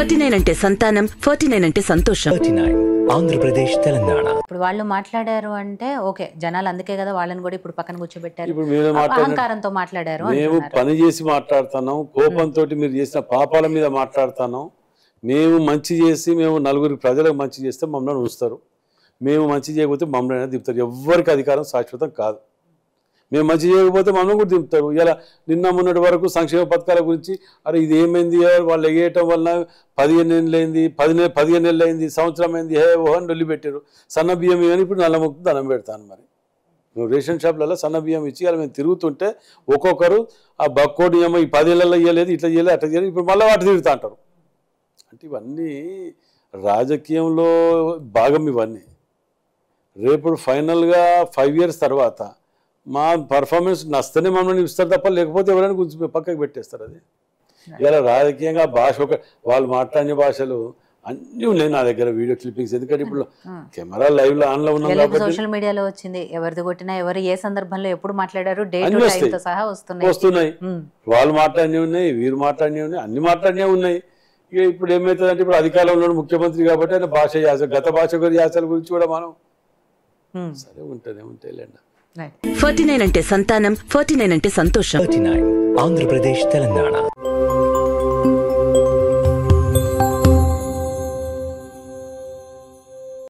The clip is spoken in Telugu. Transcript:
49 అంటే సంతానం, 49 అంటే సంతోషం. 39 ఆంధ్రప్రదేశ్ తెలంగాణ. ఇప్పుడు వాళ్ళు మాట్లాడారు అంటే ఓకే, జనాలు అందుకే కదా వాళ్ళని కూడా ఇప్పుడు పక్కన కూర్చోబెట్టారు. ఇప్పుడు మేము అహంకారంతో మాట్లాడారు. మేము పని చేసి మాట్లాడుతున్నాం, కోపంతో మీరు చేసిన పాపాల మీద మాట్లాడుతున్నాం. మేము మంచి చేసి మేము నలుగురికి ప్రజలకు మంచి చేస్తే మమ్మల్ని ఉంచుతారు, మేము మంచి చేయకపోతే మమ్మల్ని దింపుతారు. ఎవరికి అధికారం శాశ్వతం కాదు. మేము మంచి చేయకపోతే మమ్మల్ని కూడా దింపుతారు. ఇలా నిన్న మొన్నటి వరకు సంక్షేమ పథకాల గురించి అరే ఇది ఏమైంది, వాళ్ళు ఎగేయటం వలన 15 ఏళ్ళు అయింది, 15 నెలలు అయింది, సంవత్సరం అయింది, ఓహన్ డొల్లి పెట్టారు. సన్న బియ్యం ఇవన్నీ ఇప్పుడు నల్లముక్కు దండం పెడతాను. మరి నువ్వు రేషన్ షాప్లలో సన్న బియ్యం ఇచ్చి అలా మేము తిరుగుతుంటే ఒక్కొక్కరు ఆ బక్కోడి ఏమో ఈ 10 ఏళ్ళలో ఇవ్వలేదు, ఇట్లా చేయలేదు, అట్లా చేయలేదు, ఇప్పుడు మళ్ళీ వాటి తిరుగుతూ అంటారు. అంటే ఇవన్నీ రాజకీయంలో భాగం. ఇవన్నీ రేపు ఫైనల్గా 5 years తర్వాత మా పర్ఫార్మెన్స్ నస్తేనే మమ్మల్ని ఇస్తారు తప్ప లేకపోతే ఎవరైనా కొంచెం పక్కకి పెట్టేస్తారు. అది ఇలా రాజకీయంగా భాష వాళ్ళు మాట్లాడిన భాషలు అన్నీ ఉన్నాయి నా దగ్గర, వీడియో క్లిప్పింగ్స్. ఎందుకంటే ఇప్పుడు కెమెరా లైవ్ లో ఆన్లో ఉన్నాం కాబట్టి సోషల్ మీడియాలో వచ్చింది. ఎవరిది కొట్టినా ఎవరు ఏ సందర్భంలో ఎప్పుడు మాట్లాడారు డేట్ సహా వస్తున్నాయి. వాళ్ళు మాట్లాడినవి ఉన్నాయి, వీరు మాట్లాడినవి ఉన్నాయి, అన్ని మాట్లాడినవి ఉన్నాయి. ఇక ఇప్పుడు ఏమవుతుందంటే ఇప్పుడు అధికారంలో ముఖ్యమంత్రి కాబట్టి ఆయన భాష యాస, గత భాష యాసల గురించి కూడా మనం సరే ఉంటాయి లేండి. 49 అంటే సంతానం, 49 అంటే సంతోషం. 39 ఆంధ్రప్రదేశ్ తెలంగాణ.